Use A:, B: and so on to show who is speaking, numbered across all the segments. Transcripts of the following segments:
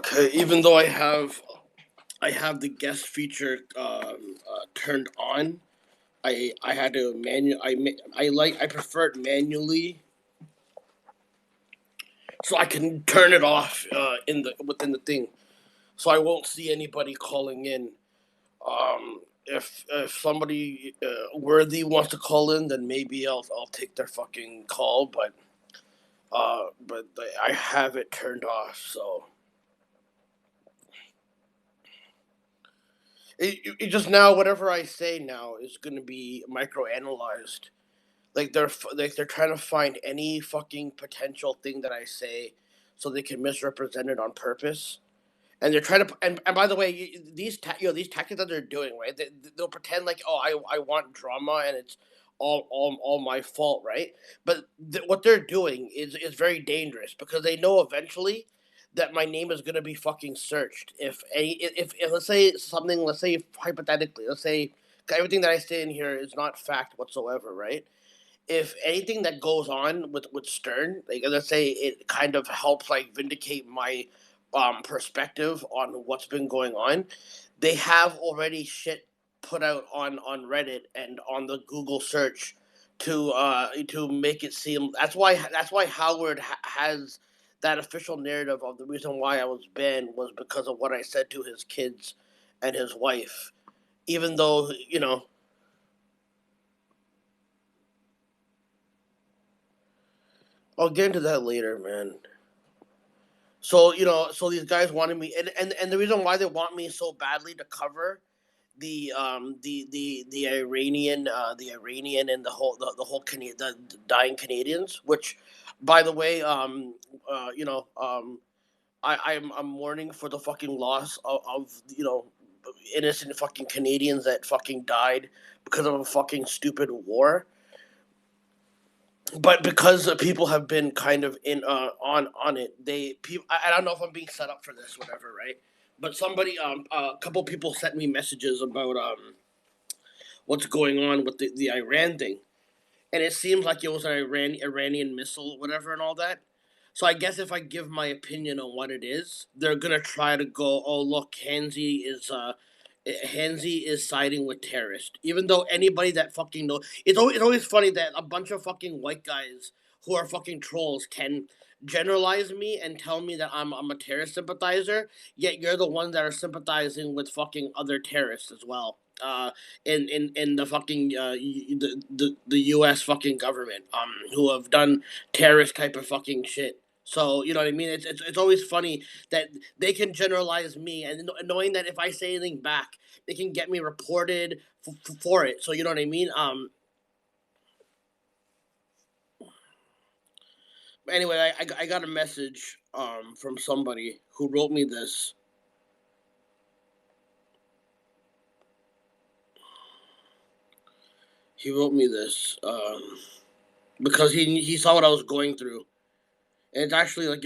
A: Okay, even though I have the guest feature turned on, I had to I prefer it manually so I can turn it off in the within the thing, so I won't see anybody calling in. If somebody worthy wants to call in, then maybe I'll take their fucking call, but I have it turned off, so it just now whatever I say now is gonna be micro analyzed. Like they're trying to find any fucking potential thing that I say, so they can misrepresent it on purpose. And they're trying to and by the way, these tactics that they're doing, right? They'll pretend like, oh, I want drama and it's all my fault, right? But what they're doing is very dangerous because they know eventually that my name is gonna be fucking searched. If let's say something, let's say hypothetically, let's say everything that I say in here is not fact whatsoever, right? If anything that goes on with Stern, like let's say it kind of helps like vindicate my perspective on what's been going on, they have already shit put out on Reddit and on the Google search to make it seem that's why Howard has that official narrative of the reason why I was banned was because of what I said to his kids and his wife, even though I'll get into that later, man. So so these guys wanted me, and the reason why they want me so badly to cover the Iranian and the whole the dying Canadians, which, by the way, I'm mourning for the fucking loss of innocent fucking Canadians that fucking died because of a fucking stupid war. But because people have been kind of in on it, I don't know if I'm being set up for this, whatever, right? But somebody, a couple people sent me messages about what's going on with the Iran thing, and it seems like it was an Iranian missile, whatever, and all that. So I guess if I give my opinion on what it is, they're gonna try to go, oh look, Hanzi is siding with terrorists. Even though anybody that fucking know, it's always funny that a bunch of fucking white guys who are fucking trolls can generalize me and tell me that I'm a terrorist sympathizer. Yet you're the ones that are sympathizing with fucking other terrorists as well. In the fucking the U.S. fucking government, who have done terrorist type of fucking shit. So you know what I mean. It's always funny that they can generalize me, and knowing that if I say anything back, they can get me reported for it. So you know what I mean. Anyway, I got a message from somebody who wrote me this. He wrote me this because he saw what I was going through, and it's actually like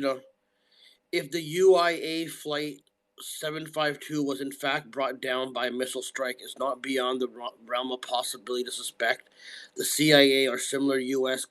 A: if the UIA flight 752 was in fact brought down by a missile strike, is not beyond the realm of possibility to suspect the CIA or similar U.S.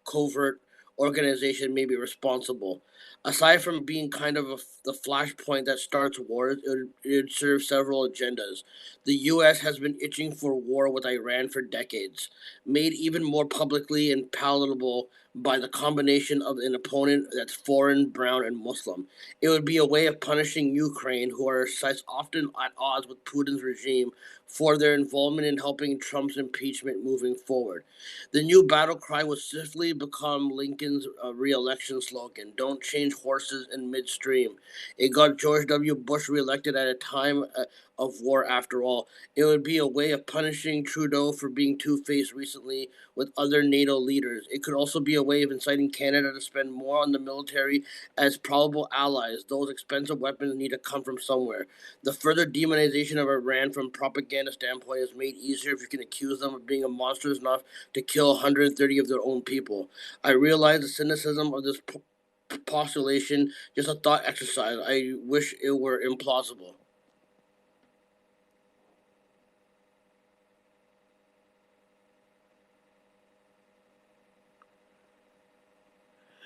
A: covert organization may be responsible. Aside from being kind of the flashpoint that starts wars, it serves several agendas. The U.S. has been itching for war with Iran for decades, made even more publicly and palatable by the combination of an opponent that's foreign, brown, and Muslim. It would be a way of punishing Ukraine, who are such often at odds with Putin's regime, for their involvement in helping Trump's impeachment moving forward. The new battle cry would swiftly become Lincoln's re-election slogan: "Don't change horses in midstream." It got George W. Bush reelected at a time of war. After all, it would be a way of punishing Trudeau for being two-faced recently with other NATO leaders. It could also be a way of inciting Canada to spend more on the military as probable allies. Those expensive weapons need to come from somewhere. The further demonization of Iran from propaganda standpoint is made easier if you can accuse them of being a monstrous enough to kill 130 of their own people. I realize the cynicism of this postulation, just a thought exercise. I wish it were implausible.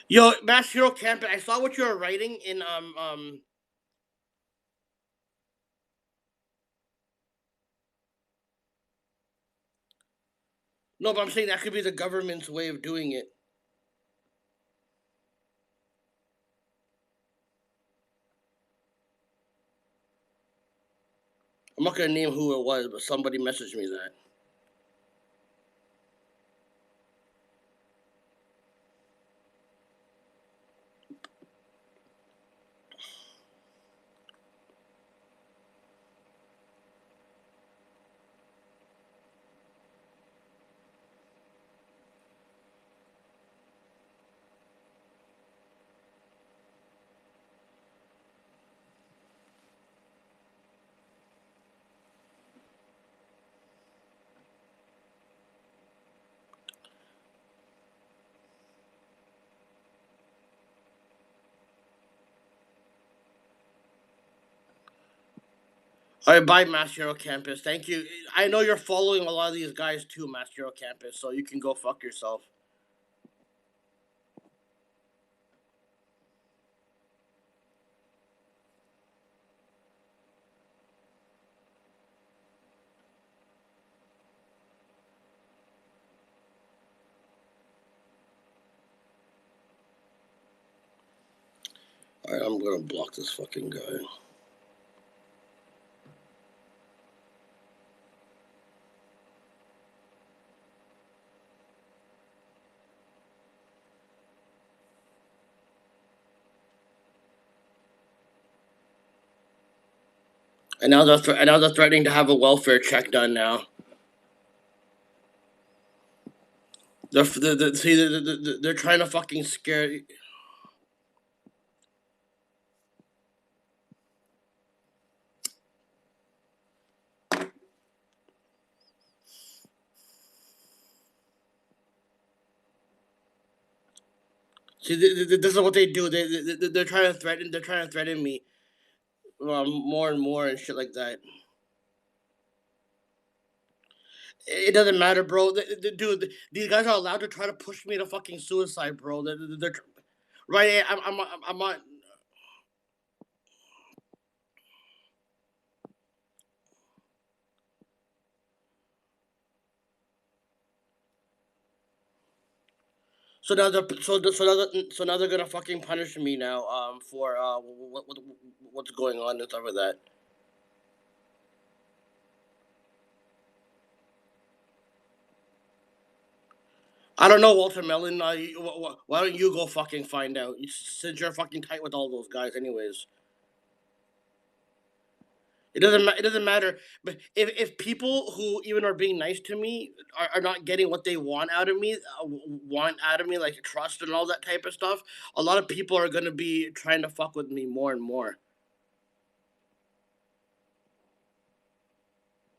A: Yo, Mass Hero Camp, I saw what you were writing in No, but I'm saying that could be the government's way of doing it. I'm not gonna name who it was, but somebody messaged me that. All right, bye, Master Campus. Thank you. I know you're following a lot of these guys too, Master Campus, so you can go fuck yourself. All right, I'm gonna block this fucking guy. And now they're threatening to have a welfare check done now. They're trying to fucking scare. See, this is what they do. They're trying to threaten. They're trying to threaten me, more and more and shit like that. It doesn't matter, bro. Dude, these guys are allowed to try to push me to fucking suicide, bro. Right. I'm not. So now they're gonna fucking punish me now. For what's going on and stuff like that. I don't know, Walter Mellon. Why don't you go fucking find out? Since you're fucking tight with all those guys, anyways. It doesn't matter. But if people who even are being nice to me are not getting what they want out of me, like trust and all that type of stuff, a lot of people are gonna be trying to fuck with me more and more.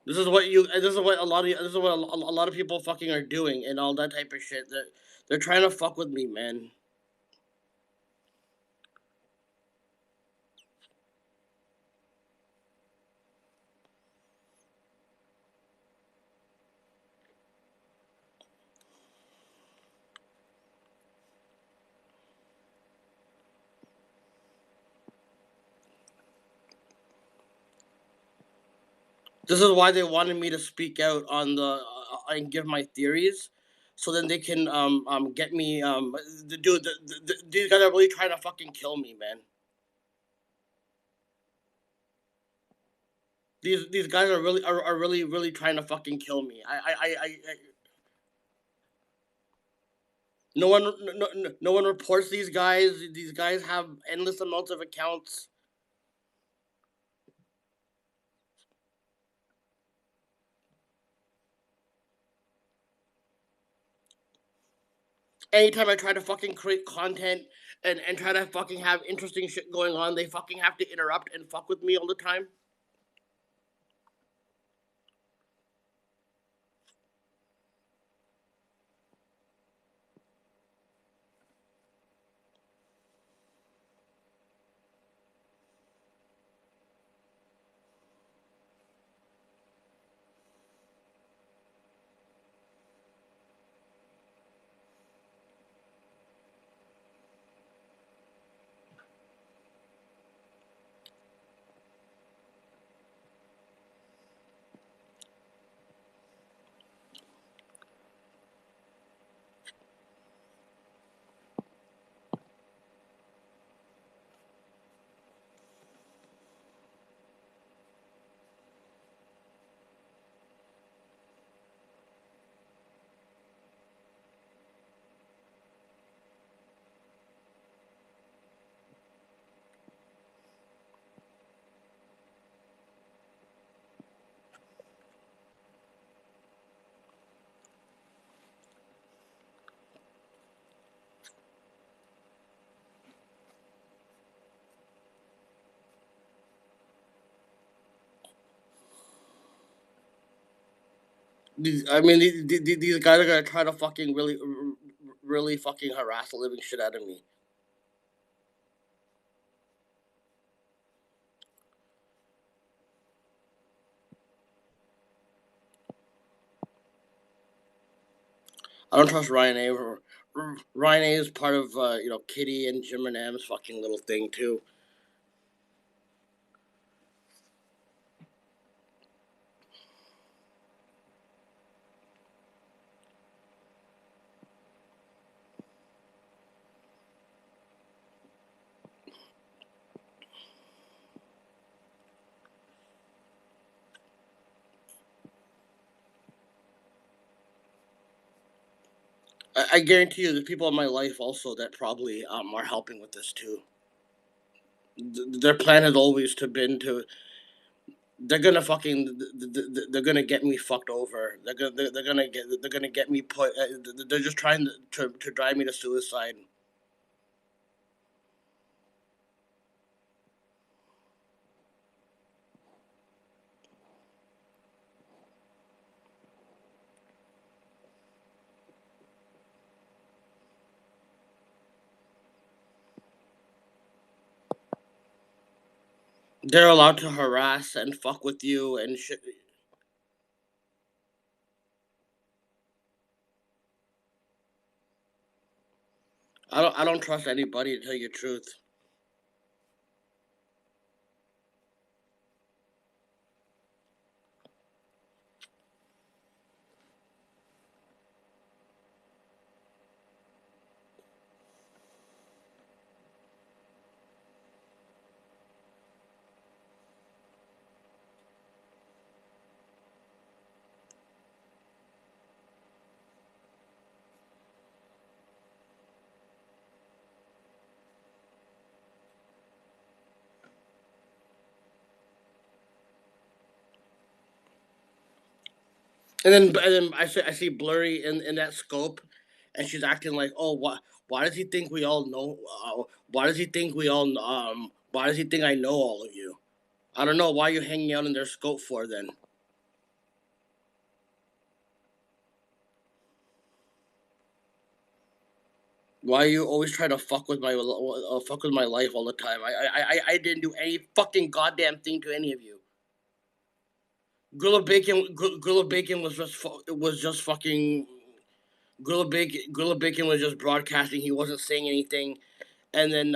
A: This is what you. This is what a lot of. This is what a lot of people fucking are doing and all that type of shit. They're trying to fuck with me, man. This is why they wanted me to speak out on the and give my theories, so then they can get me these guys are really trying to fucking kill me, man. These guys are really trying to fucking kill me. No one no one reports these guys. These guys have endless amounts of accounts. Anytime I try to fucking create content and try to fucking have interesting shit going on, they fucking have to interrupt and fuck with me all the time. These guys are gonna try to fucking really fucking harass the living shit out of me. I don't trust Ryan A. Ryan A. is part of Kitty and Jim and M's fucking little thing too. I guarantee you, there's people in my life also that probably are helping with this too. Their plan has always to been to they're gonna fucking they're gonna get me fucked over. They're gonna get me put. They're just trying to drive me to suicide. They're allowed to harass and fuck with you and shit. I don't trust anybody to tell you the truth. And then I see Blurry in that scope, and she's acting like, oh, why does he think we all know? Why does he think we all Why does he think I know all of you? I don't know why you're hanging out in their scope for then. Why are you always trying to fuck with my life all the time? I didn't do any fucking goddamn thing to any of you. Gorilla Bacon was just fucking Gorilla Bacon was just broadcasting. He wasn't saying anything, and then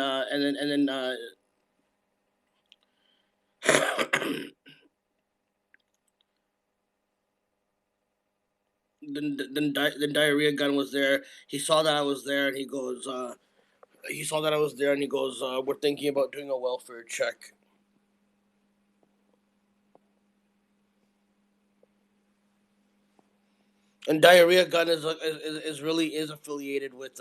A: diarrhea gun was there. He saw that I was there, and he saw that I was there, and he goes, "We're thinking about doing a welfare check." And diarrhea gun is really is affiliated with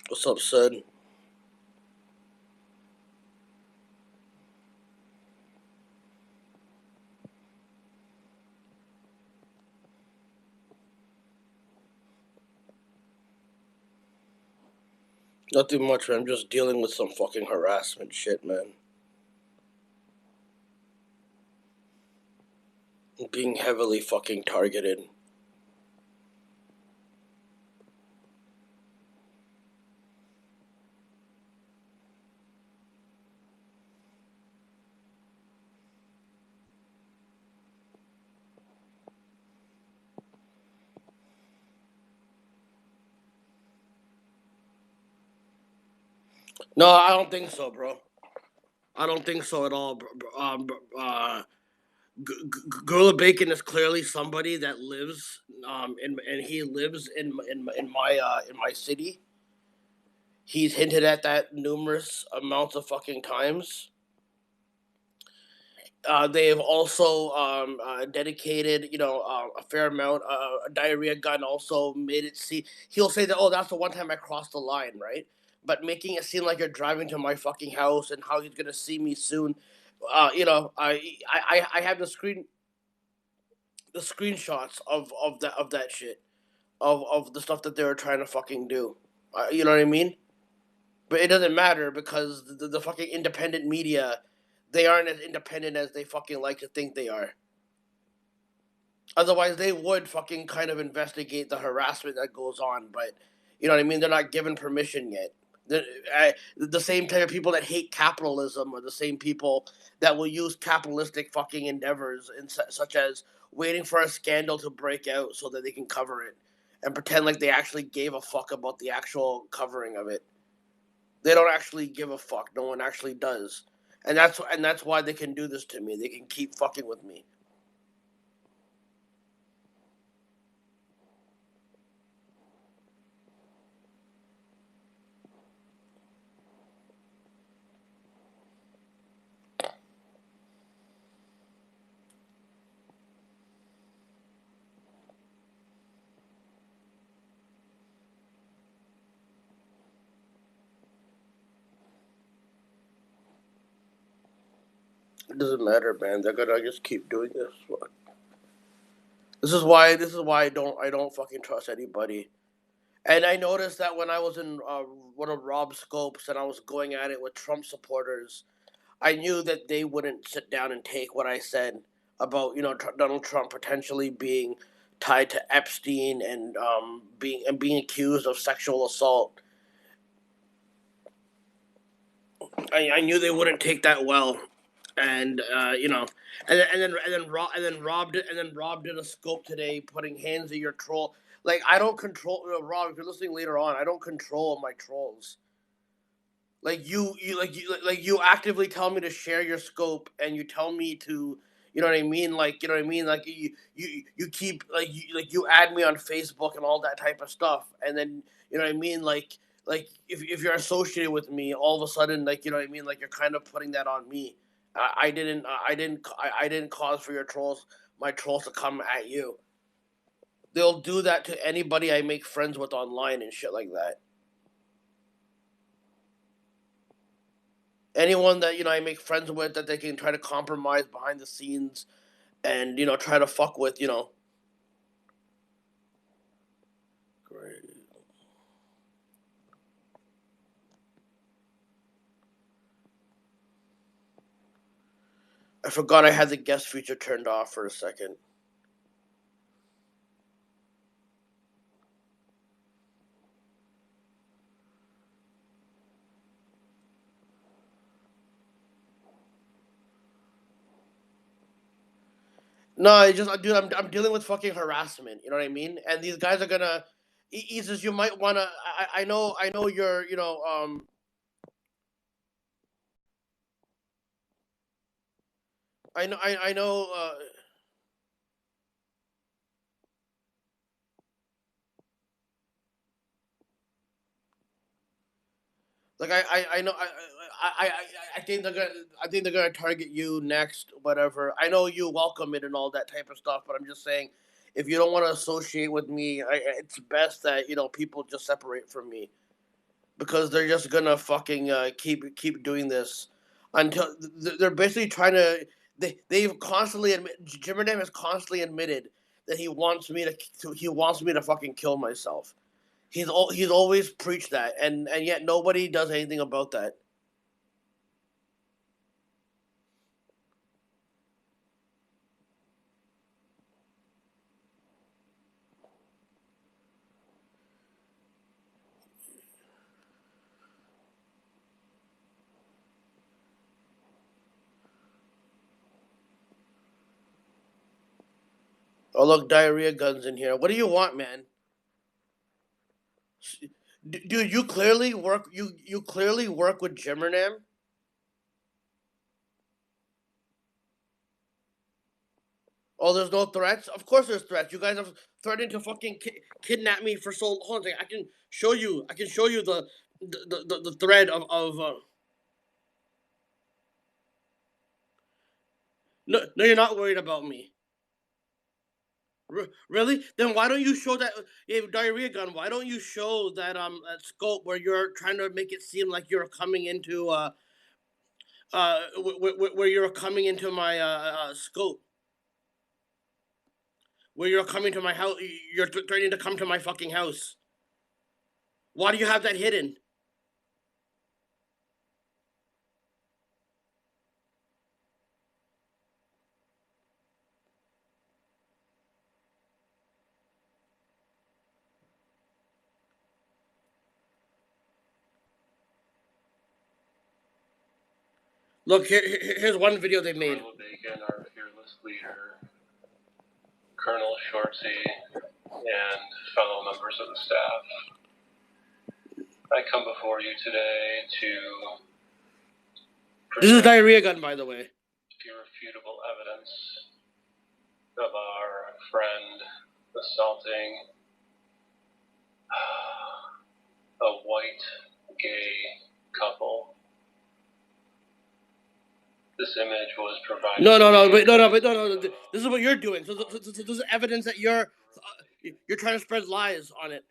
A: what's up, son. Nothing much, man. I'm just dealing with some fucking harassment shit, man. Being heavily fucking targeted. No, I don't think so, bro. I don't think so at all. Gorilla Bacon is clearly somebody that lives, and he lives in my city. He's hinted at that numerous amounts of fucking times. They have also dedicated, a fair amount. Diarrhea gun also made it see. He'll say that, oh, that's the one time I crossed the line, right? but making it seem like you're driving to my fucking house and how he's gonna see me soon. I have the screenshots of that shit of the stuff that they were trying to fucking do. You know what I mean? But it doesn't matter because the fucking independent media, they aren't as independent as they fucking like to think they are. Otherwise, they would fucking kind of investigate the harassment that goes on. But you know what I mean? They're not given permission yet. The same type of people that hate capitalism are the same people that will use capitalistic fucking endeavors, such as waiting for a scandal to break out so that they can cover it and pretend like they actually gave a fuck about the actual covering of it. They don't actually give a fuck. No one actually does, and that's why they can do this to me. They can keep fucking with me. It doesn't matter, man. They're gonna just keep doing this. This is why I don't fucking trust anybody. And I noticed that when I was in one of Rob's scopes and I was going at it with Trump supporters, I knew that they wouldn't sit down and take what I said about Donald Trump potentially being tied to Epstein and being accused of sexual assault. I knew they wouldn't take that well, and Rob did a scope today, putting Hanzi your troll. Like I don't control Rob. If you're listening later on, I don't control my trolls. Like you actively tell me to share your scope, and you tell me to, you know what I mean. Like you know what I mean. Like you keep you add me on Facebook and all that type of stuff, and then you know what I mean. Like if you're associated with me, all of a sudden like you know what I mean. Like you're kind of putting that on me. I didn't cause for your trolls, my trolls to come at you. They'll do that to anybody I make friends with online and shit like that. Anyone that I make friends with that they can try to compromise behind the scenes and try to fuck with. Great. I forgot I had the guest feature turned off for a second. No, I just, dude, I'm dealing with fucking harassment. You know what I mean? And these guys are gonna. Isis, you might wanna. I know you're. I know. Like I know I, I I think they're gonna target you next, whatever. I know you welcome it and all that type of stuff, but I'm just saying, if you don't want to associate with me, it's best that people just separate from me because they're just gonna fucking keep doing this until they're basically trying to. They've constantly Jimmerdam has constantly admitted that he wants me to fucking kill myself. He's always preached that, and yet nobody does anything about that. Oh look, diarrhea guns in here. What do you want, man? Dude, you clearly work with Jimmernam. Oh, there's no threats. Of course, there's threats. You guys have threatened to fucking kidnap me for so. Hold on, a second. I can show you. I can show you the thread of. No, no, you're not worried about me. Really? Then why don't you show that diarrhea gun? Why don't you show that scope where you're trying to make it seem like you're coming into where you're coming into my scope, where you're coming to my house, you're threatening to come to my fucking house. Why do you have that hidden? Look, here's one video they made.
B: Bacon, our fearless leader, Colonel Shortsy, and fellow members of the staff. I come before you today to
A: This is diarrhea gun, by the way.
B: Irrefutable evidence of our friend assaulting a white gay couple. This image was provided.
A: No. This is what you're doing. So this is evidence that you're trying to spread lies on it.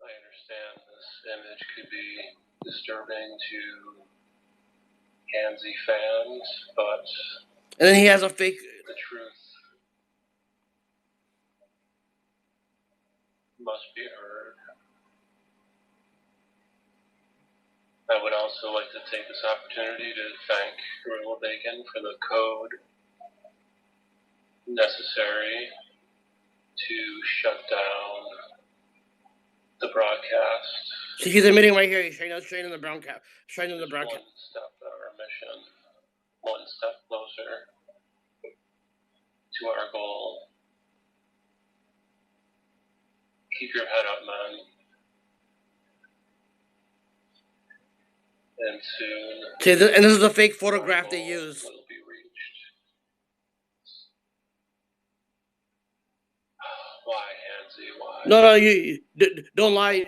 B: I understand this image could be disturbing to Hanzi fans, but
A: and then he has a fake.
B: The truth must be heard. I would also like to take this opportunity to thank Gorilla Bacon for the code necessary to shut down the broadcast.
A: See, he's admitting right here. He's straight in the brown cap, straight in the brown cap.
B: One step on our mission, one step closer to our goal. Keep your head up, man. And soon.
A: See, and this is a fake photograph they use.
B: Will be reached. Why, Hanzi? Why?
A: No, you don't lie.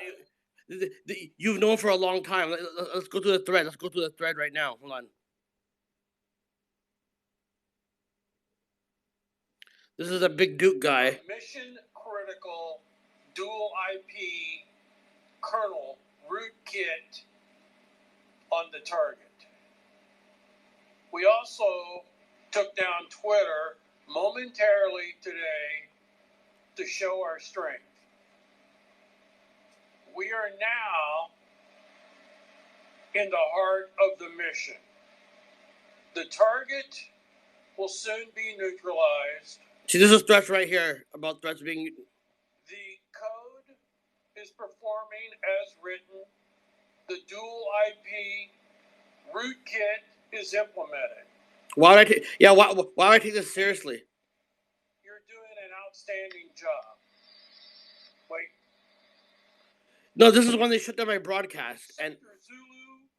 A: You've known for a long time. Let's go through the thread. Let's go through the thread right now. Hold on. This is a big Duke guy.
C: Mission critical dual IP kernel rootkit on the target. We also took down Twitter momentarily today to show our strength. We are now in the heart of the mission. The target will soon be neutralized.
A: See, this is threats right here about threats being.
C: The code is performing as written. The dual IP rootkit is implemented.
A: Why would I take? Yeah, why would I take this seriously?
C: You're doing an outstanding job. Wait.
A: No, this is when they shut down my broadcast. And
C: Zulu,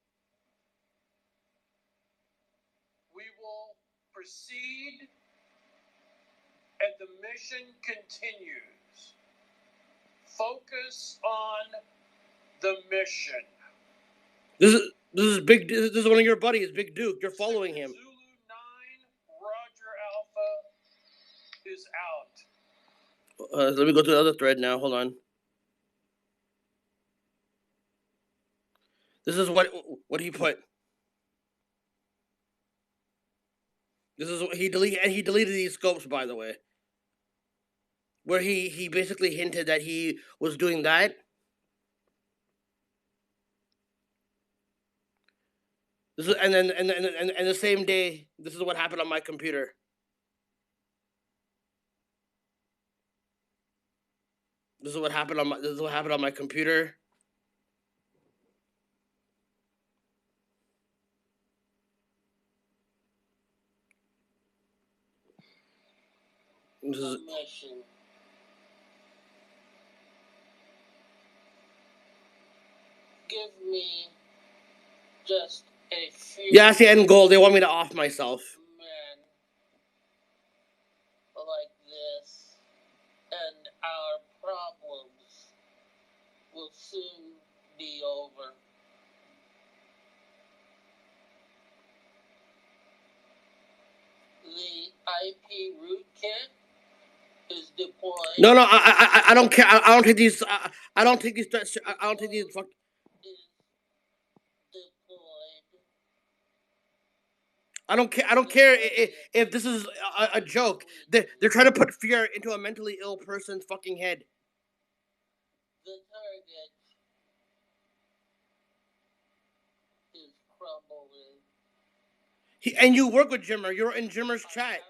C: we will proceed, and the mission continues. Focus on the mission.
A: This is big. This is one of your buddies, Big Duke. You're following him.
C: Zulu 9, Roger Alpha is out.
A: Let me go to the other thread now. Hold on. This is what he put. This is what he deleted, and he deleted these scopes, by the way. Where he basically hinted that he was doing that. This is, and then the same day, this is what happened on my computer. This is what happened on my computer. This is.
C: Give me just a few.
A: Yeah, that's the end goal. They want me to off myself.
C: Men like this, and our problems will soon be over. The IP rootkit is
A: No, I don't care. I don't take these. I don't take these threats. I don't take these. Fuck. I don't care. I don't care if this is a joke. They're trying to put fear into a mentally ill person's fucking head. And you work with Jimmer. You're in Jimmer's chat.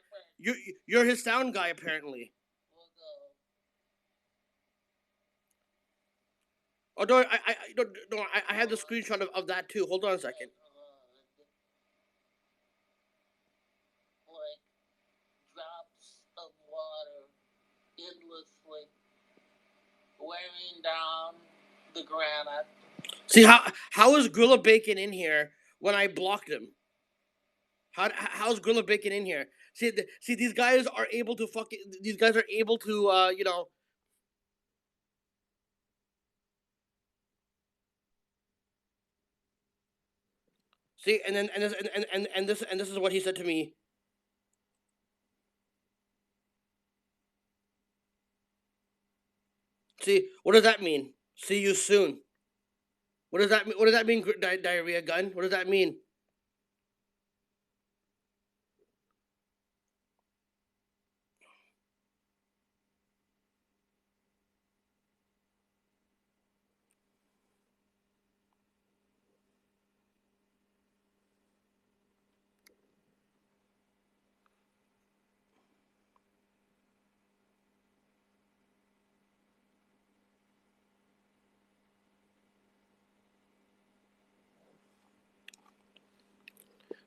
A: You're his sound guy apparently. Oh, no, I have the screenshot of that too. Hold on a second. Weighing down the granite. See how is Gorilla Bacon in here when I blocked him? How's Gorilla Bacon in here? See these guys are able to These guys are able to you know. See, and then and this is what he said to me. See, what does that mean? See you soon. What does that mean? What does that mean? Diarrhea gun. What does that mean?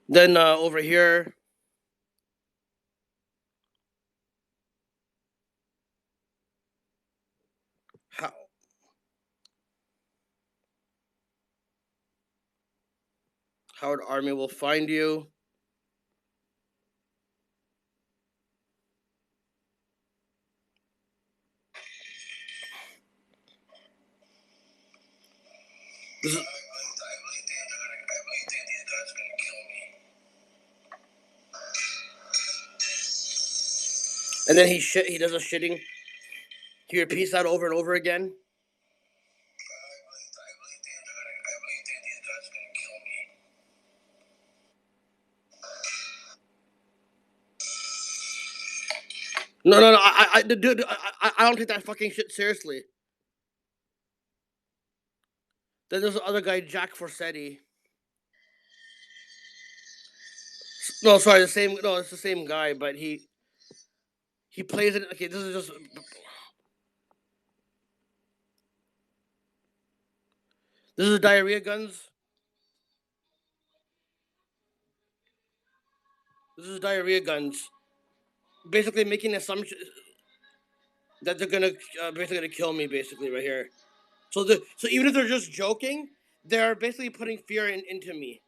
A: Then over here. How? Howard Army will find you. This is, and then he does a shitting. He repeats that over and over again. No, dude, I don't take that fucking shit seriously. Then there's the other guy, Jack Forsetti. No, sorry, the same. No, it's the same guy, but he plays it. Okay, this is just. This is diarrhea guns. This is diarrhea guns. Basically making an assumption that they're gonna basically gonna kill me. Basically, right here. So even if they're just joking, they're basically putting fear into me.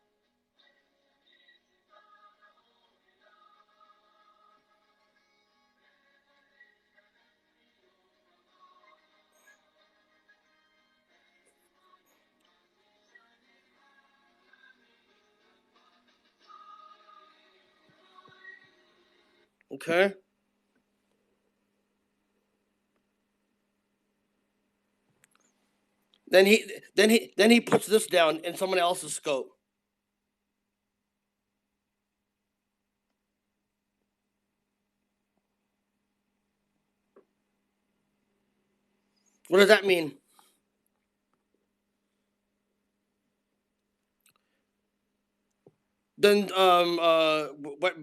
A: Okay. Then he puts this down in someone else's scope. What does that mean? Then wet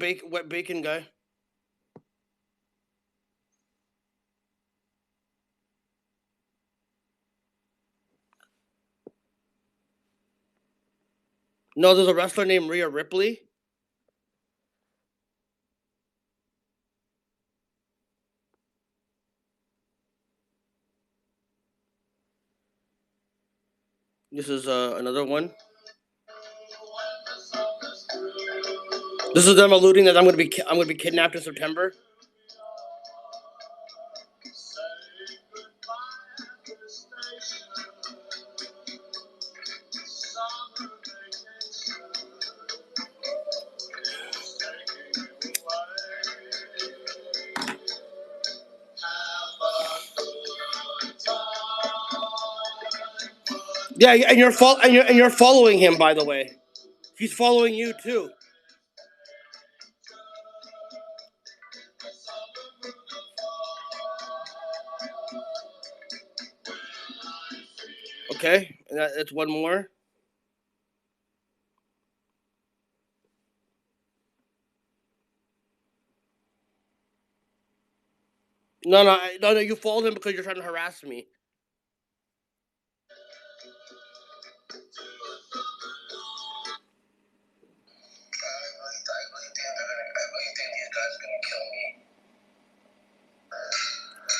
A: bacon guy. No, there's a wrestler named Rhea Ripley. This is another one. This is them alluding that I'm gonna be kidnapped in September. Yeah, and you're following him, by the way. He's following you too. Okay, and that's one more. No. You followed him because you're trying to harass me.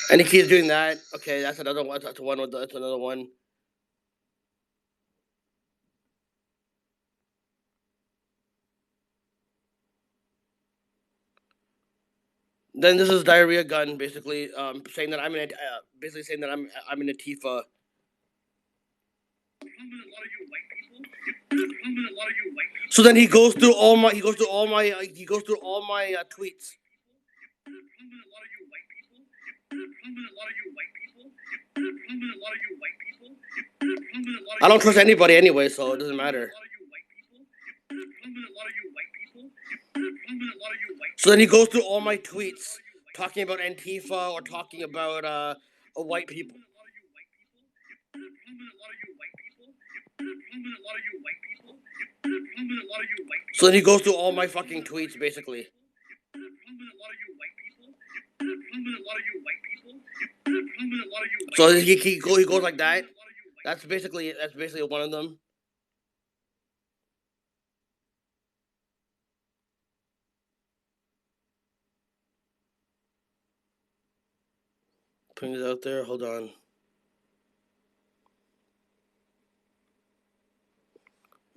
A: And he keeps doing that. Okay, that's another one. That's another one. Then this is diarrhea gun, basically saying that basically saying that I'm in Antifa. So then he goes through all my tweets. I don't trust anybody anyway, so it doesn't matter. So then he goes through all my tweets talking about Antifa or talking about white people. So then he goes through all my fucking tweets, basically. So he goes like that. That's basically one of them. Putting it out there. Hold on.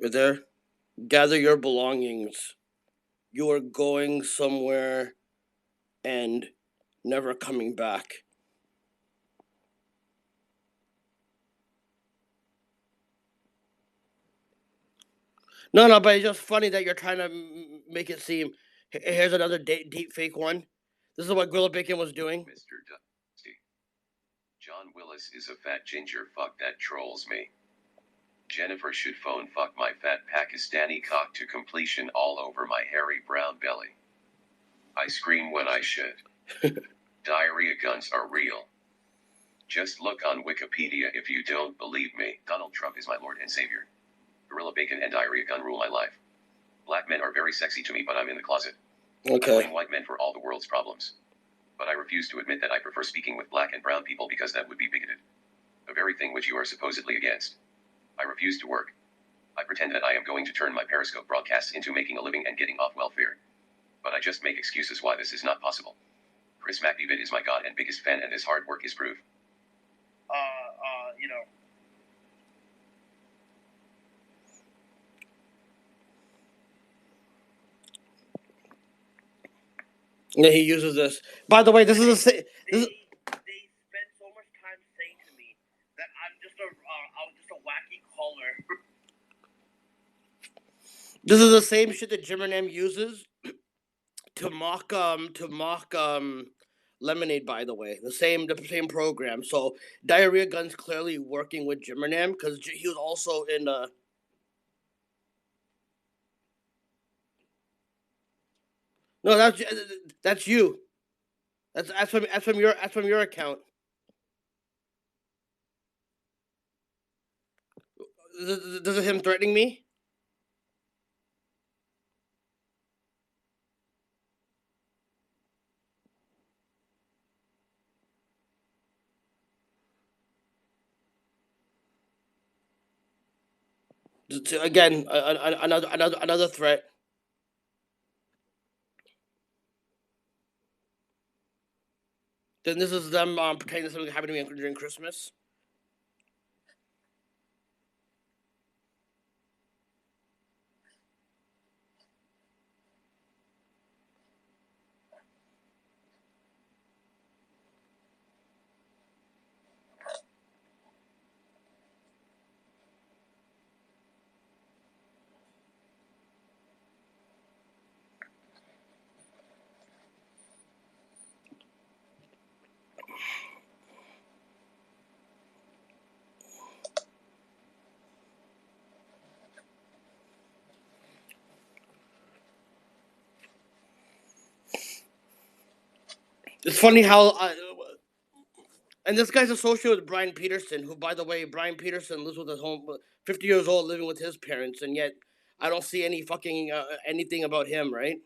A: Right there. Gather your belongings. You are going somewhere and never coming back. No, but it's just funny that you're trying to make it seem. Here's another deep fake one. This is what Gorilla Bacon was doing.
D: Mr. Dusty. John Willis is a fat ginger fuck that trolls me. Jennifer should phone fuck my fat Pakistani cock to completion all over my hairy brown belly. I scream when I should. Diarrhea guns are real. Just look on Wikipedia if you don't believe me. Donald Trump is my lord and savior. Gorilla Bacon and diarrhea gun rule my life. Black men are very sexy to me, but I'm in the closet.
A: Okay.
D: I blame white men for all the world's problems. But I refuse to admit that I prefer speaking with black and brown people because that would be bigoted. The very thing which you are supposedly against. I refuse to work. I pretend that I am going to turn my Periscope broadcasts into making a living and getting off welfare. But I just make excuses why this is not possible. Chris McDavid is my god and biggest fan, and his hard work is proof.
A: You know. Yeah, he uses this. By the way, this is a. They spend so much time saying to me that I'm just a wacky caller. This is the same shit that Jim and M uses to mock Lemonade. By the way, the same program. So Diarrhea Gun's clearly working with Jim and M because he was also in No, that's you. That's from your account. This is him threatening me. Again, another threat. Then this is them pretending something happened to me during Christmas. It's funny how and this guy's associated with Brian Peterson, who, by the way, Brian Peterson lives with his home, 50 years old, living with his parents, and yet I don't see any fucking anything about him, right?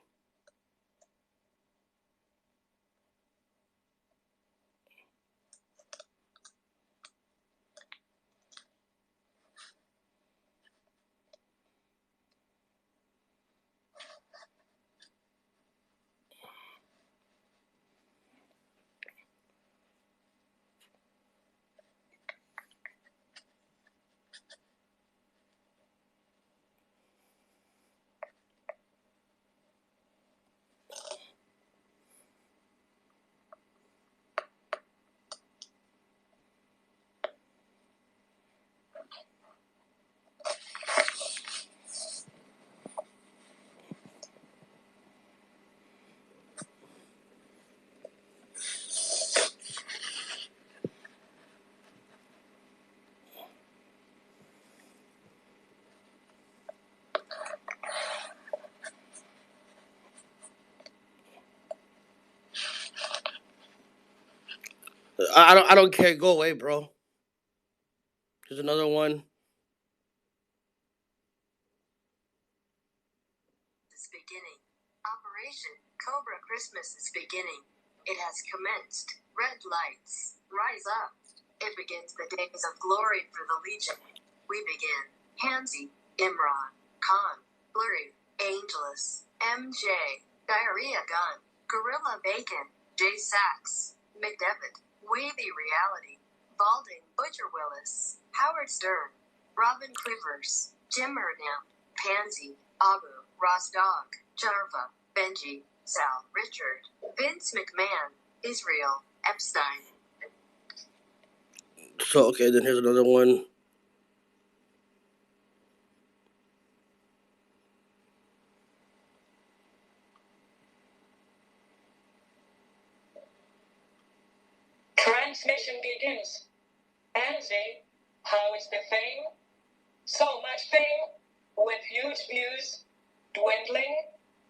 A: I don't care. Go away, bro. There's another one.
E: Is beginning. Operation Cobra Christmas is beginning. It has commenced. Red lights. Rise up. It begins the days of glory for the Legion. We begin. Hanzi, Imran, Khan, Blurry, Angelus, MJ, Diarrhea Gun, Gorilla Bacon, J Sax, McDevitt, Wavy Reality, Balding Butcher Willis, Howard Stern, Robin Quivers, Jim Erdnam, Pansy, Abu, Ross Dog, Jarva, Benji, Sal, Richard, Vince McMahon, Israel, Epstein.
A: So okay, then here's another one.
F: Transmission begins. Hanzi, how is the fame? So much fame, with huge views, dwindling.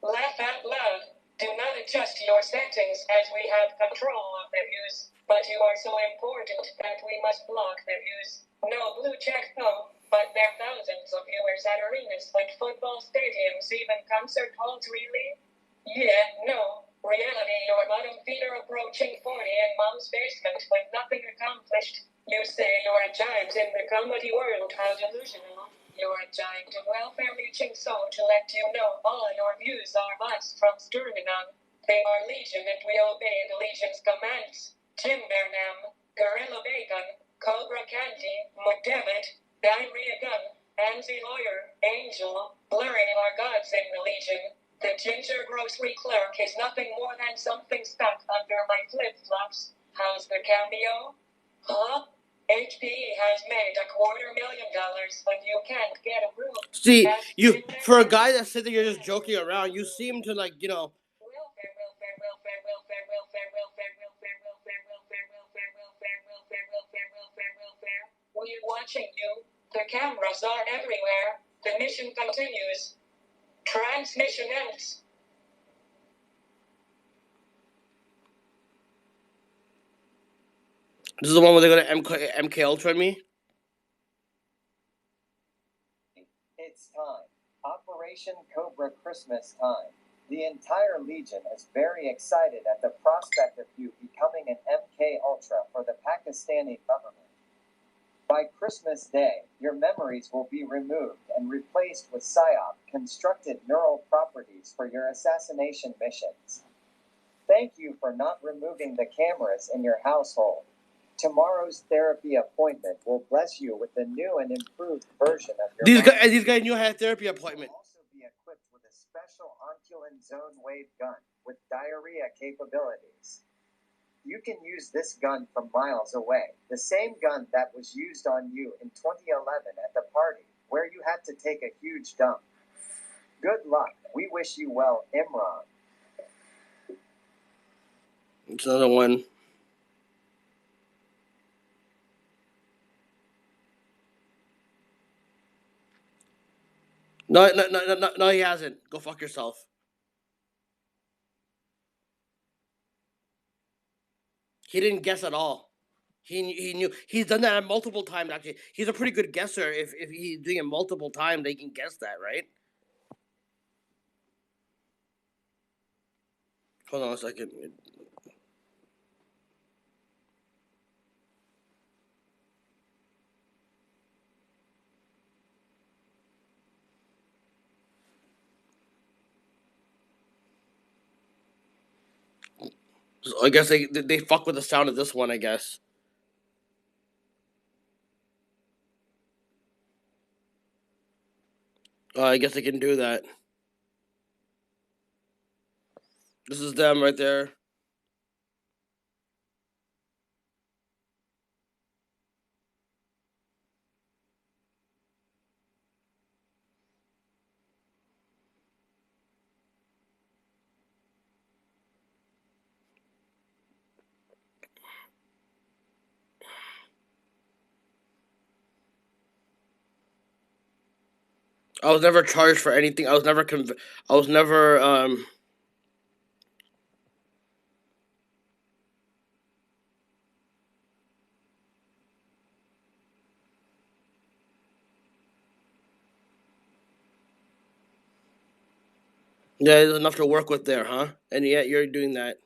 F: Laugh out loud. Do not adjust your settings as we have control of the views. But you are so important that we must block the views. No blue check though, but there are thousands of viewers at arenas like football stadiums, even concert halls, really? Yeah, no. Reality, your bottom feeder approaching 40 in mom's basement with nothing accomplished. You say you're a giant in the comedy world, how delusional. You're a giant in welfare reaching so to let you know all your views are bots from Sternum. They are Legion and we obey the Legion's commands. Tim Bernam, Gorilla Bacon, Cobra Candy, McDevitt, Diarrhea Gun, Hanzi Lawyer, Angel, Blurry are gods in the Legion. The ginger grocery clerk is nothing more than something stuck under my flip-flops. How's the cameo? Huh? HPE has made $250,000, but you can't get a room.
A: See, you for a guy that said that you're just joking around, you seem to like,
F: We're watching you. The cameras are everywhere. The mission continues. Transmission ends.
A: This is the one where they're gonna MK Ultra me.
G: It's time. Operation Cobra Christmas time. The entire Legion is very excited at the prospect of you becoming an MK Ultra for the Pakistani government. By Christmas Day, your memories will be removed and replaced with PSYOP constructed neural properties for your assassination missions. Thank you for not removing the cameras in your household. Tomorrow's therapy appointment will bless you with the new and improved version of your
A: These guys knew I had a therapy appointment.
G: You'll also be equipped with a special onculin zone wave gun with diarrhea capabilities. You can use this gun from miles away, the same gun that was used on you in 2011 at the party, where you had to take a huge dump. Good luck. We wish you well, Imran.
A: It's another one. No, he hasn't. Go fuck yourself. He didn't guess at all. He knew. He's done that multiple times. Actually, he's a pretty good guesser. If he's doing it multiple times, they can guess that, right? Hold on a second. So I guess they fuck with the sound of this one. I guess. I guess they can do that. This is them right there. I was never charged for anything. I was never I was never Yeah, there's enough to work with there, huh? And yet you're doing that.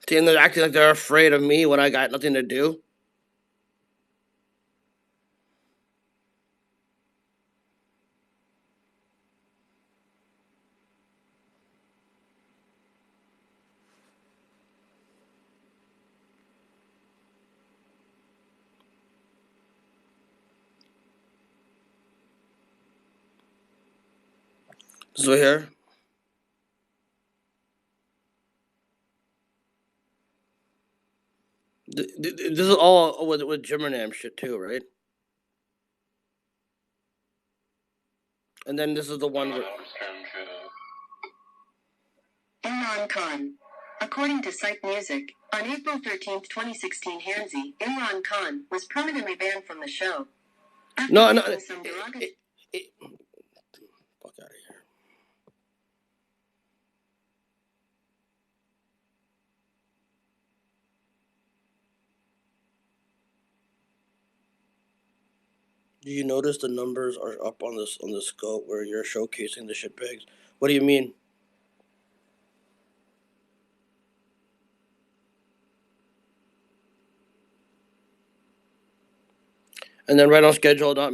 A: See, and they're acting like they're afraid of me when I got nothing to do. So here, this is all with Jimmernam shit too, right? And then this is the one where
E: Imran Khan. According to Psych Music, on April 13th, 2016, Hanzi, Imran Khan, was permanently banned from the show.
A: no,
E: Fuck out of
A: here. Do you notice the numbers are up on the scope where you're showcasing the shitbags? What do you mean? And then right on schedule, not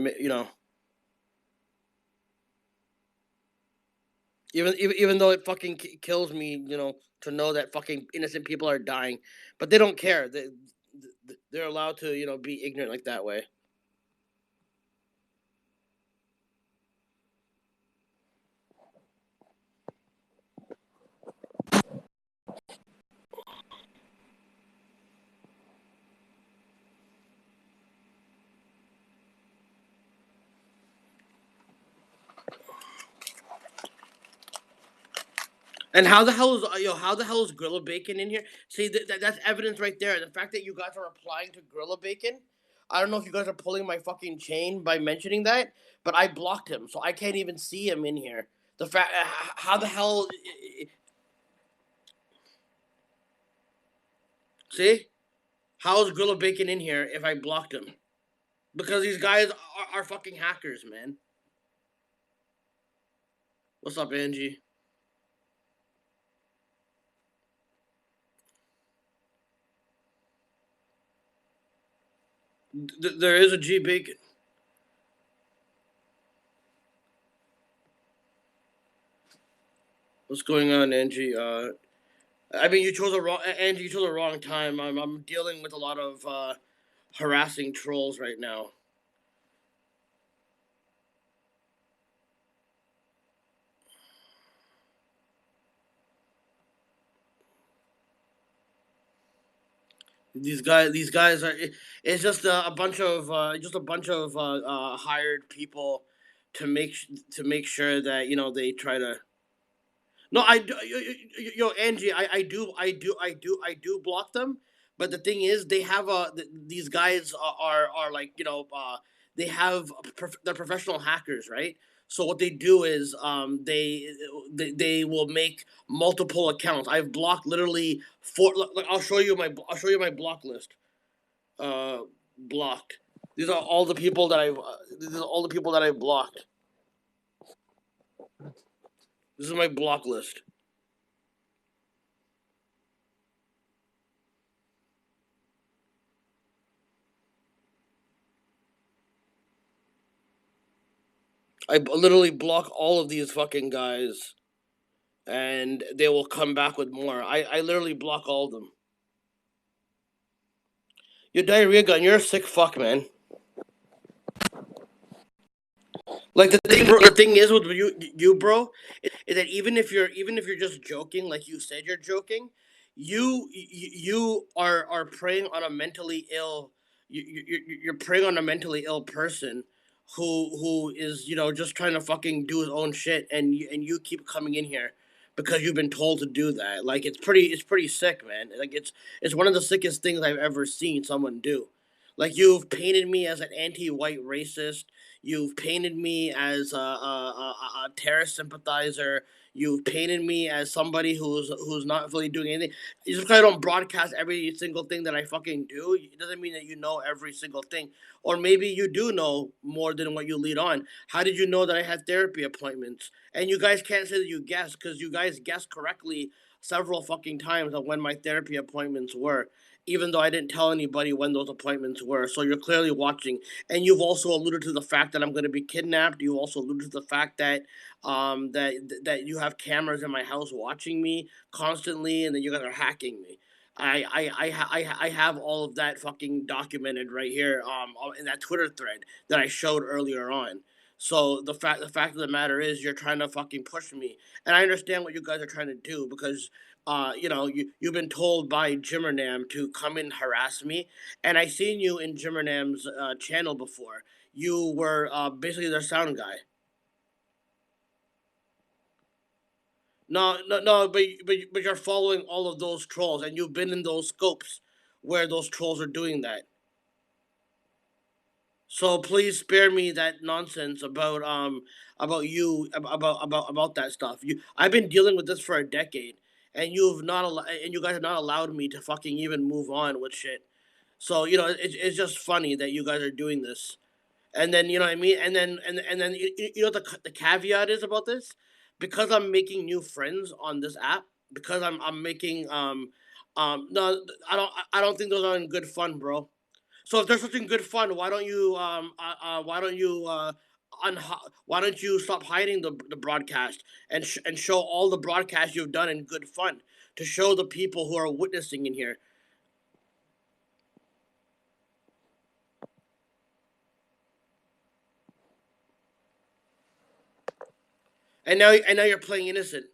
A: even though it fucking kills me, to know that fucking innocent people are dying, but they don't care. They're allowed to be ignorant like that way. And how the hell is Gorilla Bacon in here? See, that's evidence right there. The fact that you guys are replying to Gorilla Bacon. I don't know if you guys are pulling my fucking chain by mentioning that, but I blocked him, so I can't even see him in here. The fact, how the hell? See, how is Gorilla Bacon in here if I blocked him? Because these guys are fucking hackers, man. What's up, Angie? There is a G Bacon. What's going on, Angie? I mean, you chose a wrong Angie. You chose a wrong time. I'm dealing with a lot of harassing trolls right now. These guys are. It's just a bunch of hired people to make sure that they try to. No, I do, yo Angie. I do block them, But the thing is, they have these guys are like, they have they're professional hackers, right? So what they do is they will make multiple accounts. I've blocked literally four. Look, I'll show you my block list. Uh, Blocked. These are all the people that I've blocked. This is my block list. I literally block all of these fucking guys, and they will come back with more. I literally block all of them. Your diarrhea gun, you're a sick fuck, man. Like the thing, bro, the thing is with you, bro, is that even if you're just joking, like you said, you're joking. You are preying on a mentally ill. You're preying on a mentally ill person who is just trying to fucking do his own shit, and you keep coming in here because you've been told to do that. Like it's pretty sick, man. Like it's one of the sickest things I've ever seen someone do. Like you've painted me as an anti-white racist. You've painted me as a terrorist sympathizer. You've painted me as somebody who's not really doing anything. Just because I don't broadcast every single thing that I fucking do, it doesn't mean that you know every single thing. Or maybe you do know more than what you lead on. How did you know that I had therapy appointments? And you guys can't say that you guessed because you guys guessed correctly several fucking times on when my therapy appointments were, even though I didn't tell anybody when those appointments were. So you're clearly watching, and you've also alluded to the fact that I'm going to be kidnapped. You also alluded to the fact that that you have cameras in my house watching me constantly, and that you guys are hacking me. I have all of that fucking documented right here in that Twitter thread that I showed earlier on. So the fact of the matter is you're trying to fucking push me, and I understand what you guys are trying to do because you've been told by Jimmernam to come and harass me, and I seen you in Jimmernam's channel before. You were basically their sound guy. No, no, no, but you're following all of those trolls, and you've been in those scopes where those trolls are doing that. So please spare me that nonsense about you about that stuff. I've been dealing with this for a decade, and you guys have not allowed me to fucking even move on with shit. So it's just funny that you guys are doing this. And then you know what I mean. And then you know what the caveat is about this, because I'm making new friends on this app, because I'm making no, I don't think those are in good fun, bro. So if there's such in good fun, why don't you stop hiding the broadcast and show all the broadcasts you've done in good fun to show the people who are witnessing in here. And now you're playing innocent.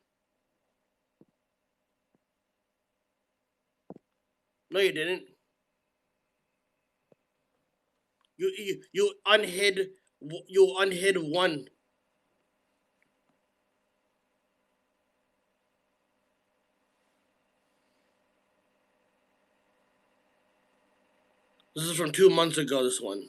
A: No, you didn't. You unhid one. This is from 2 months ago. This one.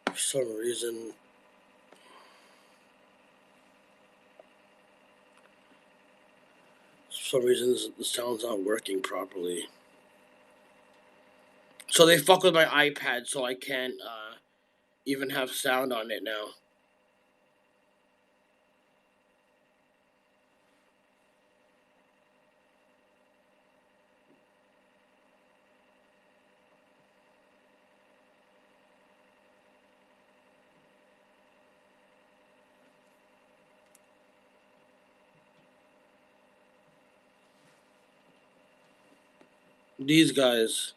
A: For some reason. The sound's not working properly. So they fuck with my iPad, so I can't even have sound on it now. These guys.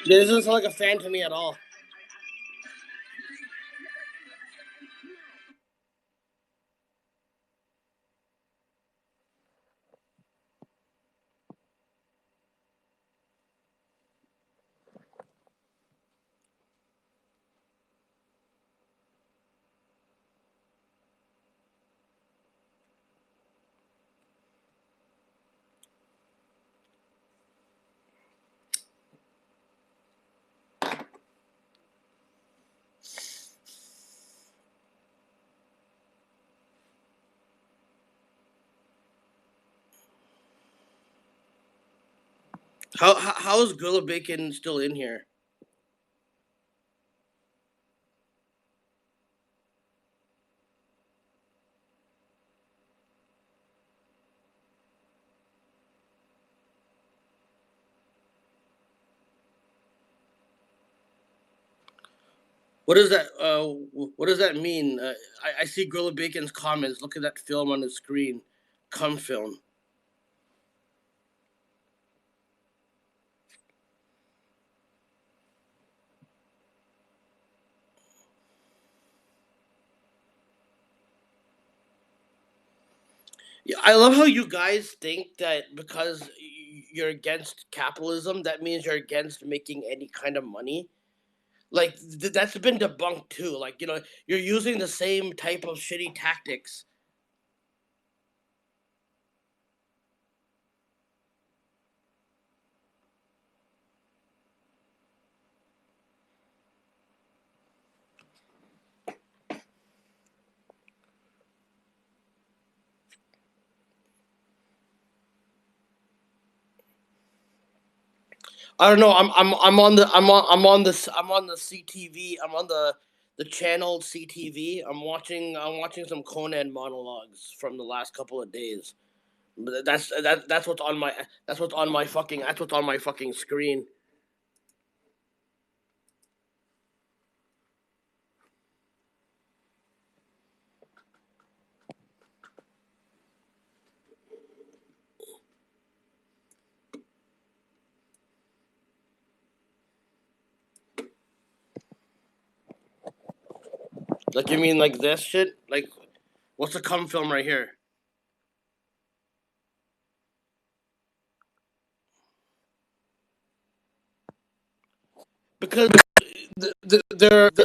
A: This doesn't sound like a fan to me at all. How is Gorilla Bacon still in here? What does that what does that mean? I see Gorilla Bacon's comments. Look at that film on the screen. Cum film. Yeah, I love how you guys think that because you're against capitalism, that means you're against making any kind of money. Like that's been debunked too. Like you're using the same type of shitty tactics. I don't know. I'm on the CTV. I'm on the channel CTV. I'm watching some Conan monologues from the last couple of days. But that's what's on my that's what's on my fucking screen. Like you mean like this shit? Like what's the cum film right here? Because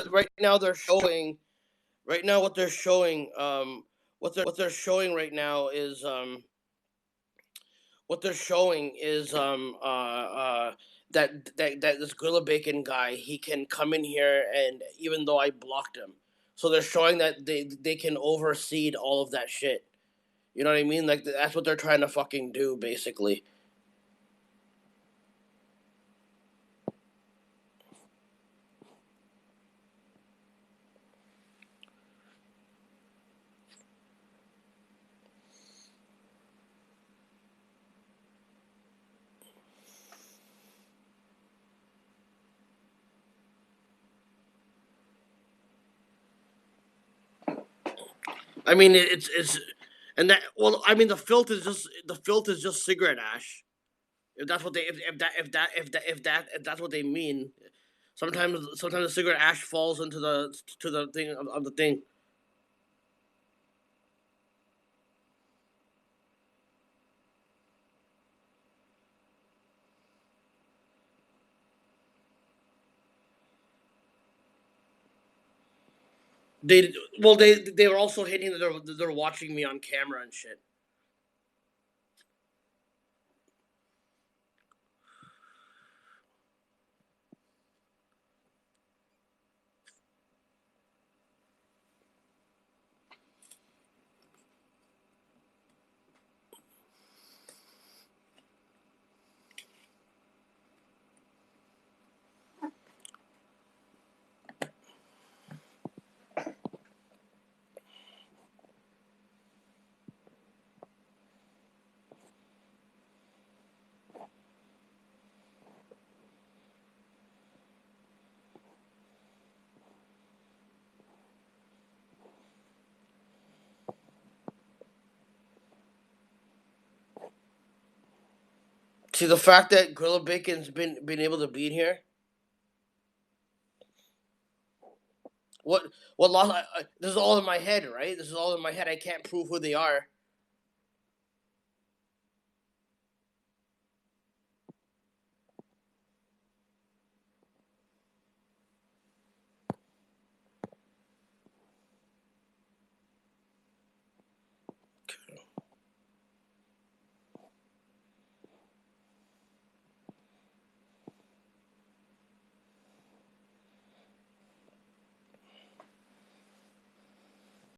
A: right now they're showing right now what they're showing what they're showing right now is what they're showing is that this Gorilla Bacon guy, he can come in here, and even though I blocked him, so they're showing that they can oversee all of that shit. You know what I mean? Like that's what they're trying to fucking do, basically. I mean, it's and that well, I mean, the filth is just cigarette ash. If that's what they if that's what they mean. Sometimes the cigarette ash falls into the thing of the thing. They well they were also hitting that they're watching me on camera and shit. See the fact that Gorilla Bacon's been able to be in here. What lost? This is all in my head, right? This is all in my head. I can't prove who they are. Okay.